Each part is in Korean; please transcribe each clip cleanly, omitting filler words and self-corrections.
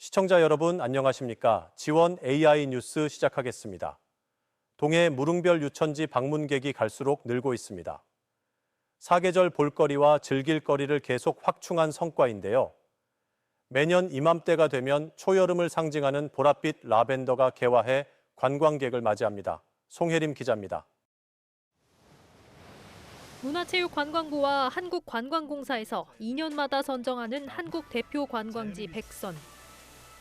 시청자 여러분 안녕하십니까? 지원 AI 뉴스 시작하겠습니다. 동해 무릉별 유천지 방문객이 갈수록 늘고 있습니다. 사계절 볼거리와 즐길 거리를 계속 확충한 성과인데요. 매년 이맘때가 되면 초여름을 상징하는 보랏빛 라벤더가 개화해 관광객을 맞이합니다. 송혜림 기자입니다. 문화체육관광부와 한국관광공사에서 2년마다 선정하는 한국 대표 관광지 100선.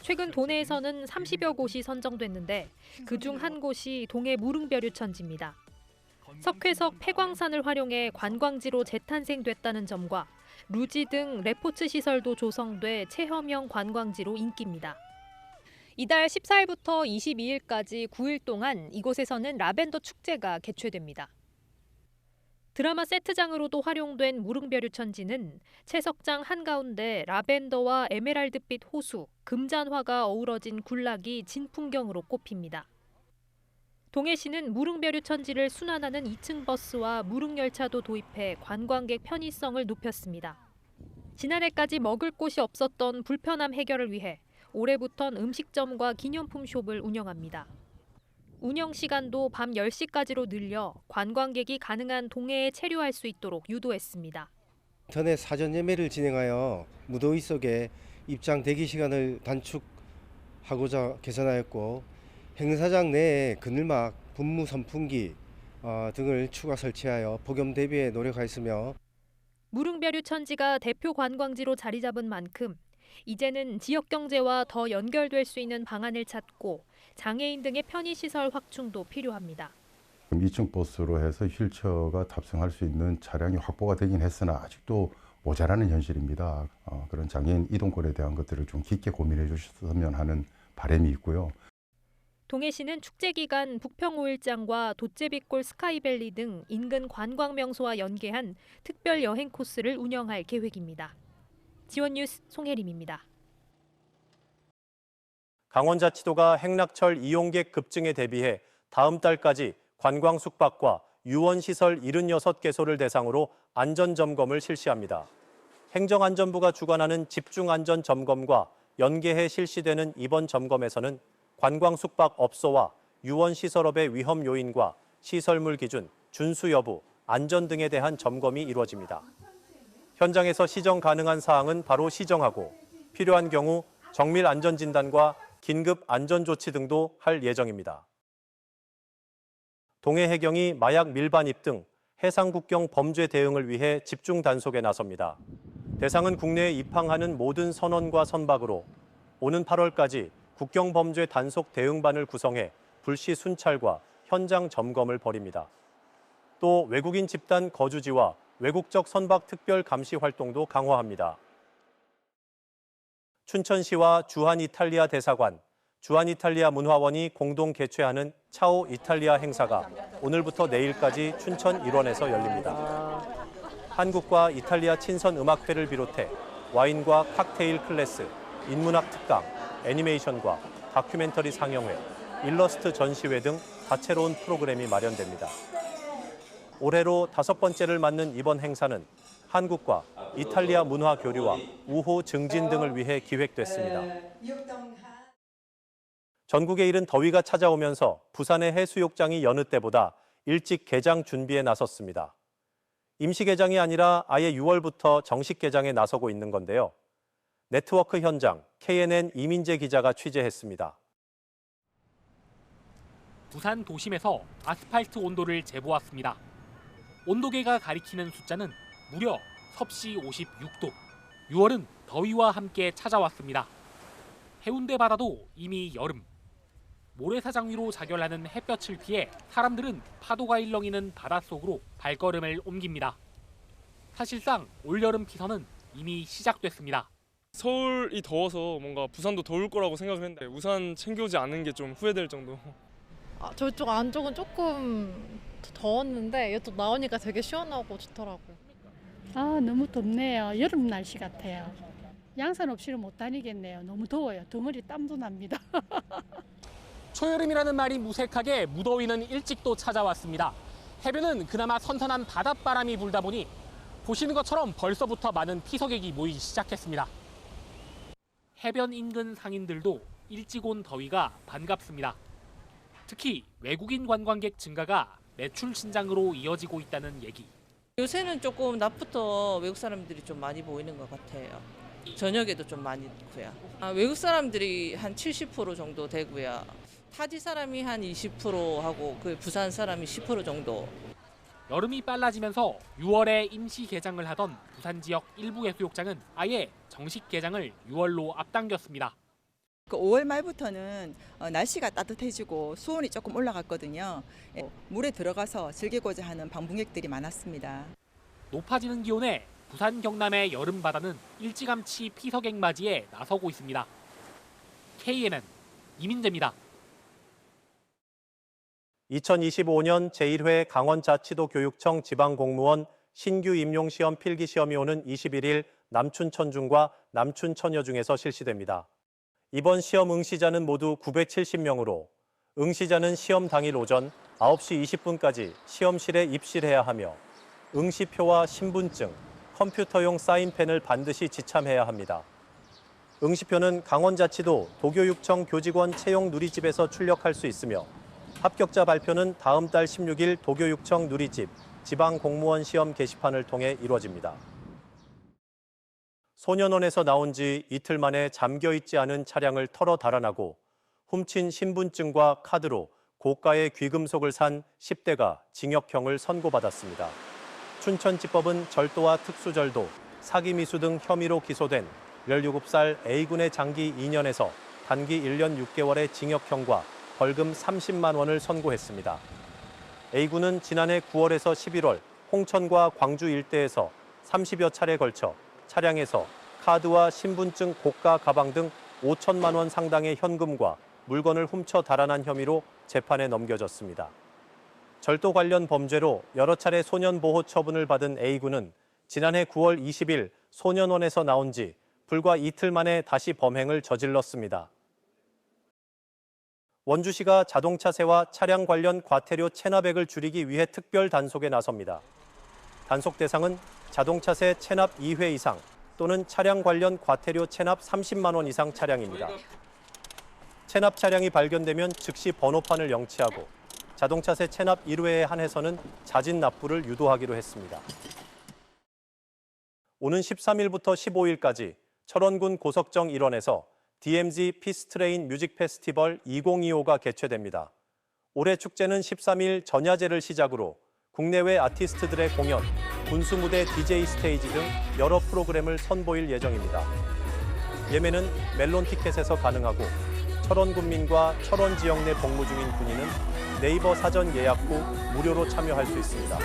최근 도내에서는 30여 곳이 선정됐는데 그중 한 곳이 동해 무릉별유천지입니다. 석회석 폐광산을 활용해 관광지로 재탄생됐다는 점과 루지 등 레포츠 시설도 조성돼 체험형 관광지로 인기입니다. 이달 14일부터 22일까지 9일 동안 이곳에서는 라벤더 축제가 개최됩니다. 드라마 세트장으로도 활용된 무릉별유천지는 채석장 한가운데 라벤더와 에메랄드빛 호수, 금잔화가 어우러진 군락이 진풍경으로 꼽힙니다. 동해시는 무릉별유천지를 순환하는 2층 버스와 무릉열차도 도입해 관광객 편의성을 높였습니다. 지난해까지 먹을 곳이 없었던 불편함 해결을 위해 올해부턴 음식점과 기념품 숍을 운영합니다. 운영 시간도 밤 10시까지로 늘려 관광객이 가능한 동해에 체류할 수 있도록 유도했습니다. 인터넷 사전 예매를 진행하여 무더위 속에 입장 대기 시간을 단축하고자 개선하였고 행사장 내에 그늘막, 분무 선풍기 등을 추가 설치하여 폭염 대비에 노력하였으며 무릉별유천지가 대표 관광지로 자리 잡은 만큼 이제는 지역 경제와 더 연결될 수 있는 방안을 찾고 장애인 등의 편의시설 확충도 필요합니다. 2층 버스로 해서 휠체어가 탑승할 수 있는 차량이 확보가 되긴 했으나 아직도 모자라는 현실입니다. 그런 장애인 이동권에 대한 것들을 좀 깊게 고민해 주셨으면 하는 바람이 있고요. 동해시는 축제 기간 북평 5일장과 돛제비골 스카이밸리 등 인근 관광 명소와 연계한 특별 여행 코스를 운영할 계획입니다. 지원뉴스 송혜림입니다. 강원자치도가 행락철 이용객 급증에 대비해 다음 달까지 관광 숙박과 유원시설 76개소를 대상으로 안전점검을 실시합니다. 행정안전부가 주관하는 집중안전점검과 연계해 실시되는 이번 점검에서는 관광 숙박업소와 유원시설업의 위험 요인과 시설물 기준, 준수 여부, 안전 등에 대한 점검이 이루어집니다. 현장에서 시정 가능한 사항은 바로 시정하고 필요한 경우 정밀 안전진단과 긴급 안전조치 등도 할 예정입니다. 동해해경이 마약 밀반입 등 해상국경 범죄 대응을 위해 집중 단속에 나섭니다. 대상은 국내에 입항하는 모든 선원과 선박으로 오는 8월까지 국경범죄 단속 대응반을 구성해 불시 순찰과 현장 점검을 벌입니다. 또 외국인 집단 거주지와 외국적 선박 특별 감시 활동도 강화합니다. 춘천시와 주한이탈리아 대사관, 주한이탈리아 문화원이 공동 개최하는 차오 이탈리아 행사가 오늘부터 내일까지 춘천 일원에서 열립니다. 한국과 이탈리아 친선 음악회를 비롯해 와인과 칵테일 클래스, 인문학 특강, 애니메이션과 다큐멘터리 상영회, 일러스트 전시회 등 다채로운 프로그램이 마련됩니다. 올해로 5번째를 맞는 이번 행사는 한국과 이탈리아 문화 교류와 우호 증진 등을 위해 기획됐습니다. 전국에 이른 더위가 찾아오면서 부산의 해수욕장이 여느 때보다 일찍 개장 준비에 나섰습니다. 임시 개장이 아니라 아예 6월부터 정식 개장에 나서고 있는 건데요. 네트워크 현장 KNN 이민재 기자가 취재했습니다. 부산 도심에서 아스팔트 온도를 재보았습니다. 온도계가 가리키는 숫자는 무려 섭씨 56도. 6월은 더위와 함께 찾아왔습니다. 해운대 바다도 이미 여름. 모래사장 위로 자결하는 햇볕을 피해 사람들은 파도가 일렁이는 바닷속으로 발걸음을 옮깁니다. 사실상 올여름 피서는 이미 시작됐습니다. 서울이 더워서 뭔가 부산도 더울 거라고 생각을 했는데 우산 챙겨오지 않은 게 좀 후회될 정도. 저쪽 안쪽은 조금 더웠는데 이쪽 나오니까 되게 시원하고 좋더라고요. 너무 덥네요. 여름 날씨 같아요. 양산 없이는 못 다니겠네요. 너무 더워요. 덩어리 땀도 납니다. 초여름이라는 말이 무색하게 무더위는 일찍도 찾아왔습니다. 해변은 그나마 선선한 바닷바람이 불다 보니 보시는 것처럼 벌써부터 많은 피서객이 모이기 시작했습니다. 해변 인근 상인들도 일찍 온 더위가 반갑습니다. 특히 외국인 관광객 증가가 매출 신장으로 이어지고 있다는 얘기. 요새는 조금 낮부터 외국 사람들이 좀 많이 보이는 것 같아요. 저녁에도 좀 많이 있고요. 외국 사람들이 한 70% 정도 되고요. 타지 사람이 한 20% 하고 그 부산 사람이 10% 정도. 여름이 빨라지면서 6월에 임시 개장을 하던 부산 지역 일부 해수욕장은 아예 정식 개장을 6월로 앞당겼습니다. 5월 말부터는 날씨가 따뜻해지고 수온이 조금 올라갔거든요. 물에 들어가서 즐기고자 하는 방문객들이 많았습니다. 높아지는 기온에 부산 경남의 여름 바다는 일찌감치 피서객 맞이에 나서고 있습니다. KNN 이민재입니다. 2025년 제1회 강원자치도 교육청 지방공무원 신규 임용시험 필기시험이 오는 21일 남춘천중과 남춘천여중에서 실시됩니다. 이번 시험 응시자는 모두 970명으로 응시자는 시험 당일 오전 9시 20분까지 시험실에 입실해야 하며 응시표와 신분증, 컴퓨터용 사인펜을 반드시 지참해야 합니다. 응시표는 강원자치도 도교육청 교직원 채용 누리집에서 출력할 수 있으며 합격자 발표는 다음 달 16일 도교육청 누리집 지방공무원 시험 게시판을 통해 이루어집니다. 소년원에서 나온 지 이틀 만에 잠겨있지 않은 차량을 털어 달아나고 훔친 신분증과 카드로 고가의 귀금속을 산 10대가 징역형을 선고받았습니다. 춘천지법은 절도와 특수절도, 사기미수 등 혐의로 기소된 17살 A군의 장기 2년에서 단기 1년 6개월의 징역형과 벌금 30만 원을 선고했습니다. A군은 지난해 9월에서 11월 홍천과 광주 일대에서 30여 차례 걸쳐 차량에서 카드와 신분증, 고가 가방 등 5천만 원 상당의 현금과 물건을 훔쳐 달아난 혐의로 재판에 넘겨졌습니다. 절도 관련 범죄로 여러 차례 소년보호 처분을 받은 A군은 지난해 9월 20일 소년원에서 나온 지 불과 이틀 만에 다시 범행을 저질렀습니다. 원주시가 자동차세와 차량 관련 과태료 체납액을 줄이기 위해 특별 단속에 나섭니다. 단속 대상은 자동차세 체납 2회 이상 또는 차량 관련 과태료 체납 30만 원 이상 차량입니다. 체납 차량이 발견되면 즉시 번호판을 영치하고 자동차세 체납 1회에 한해서는 자진 납부를 유도하기로 했습니다. 오는 13일부터 15일까지 철원군 고석정 일원에서 DMZ 피스트레인 뮤직 페스티벌 2025가 개최됩니다. 올해 축제는 13일 전야제를 시작으로 국내외 아티스트들의 공연, 군수무대 DJ 스테이지 등 여러 프로그램을 선보일 예정입니다. 예매는 멜론 티켓에서 가능하고 철원 군민과 철원 지역 내 복무 중인 군인은 네이버 사전 예약 후 무료로 참여할 수 있습니다.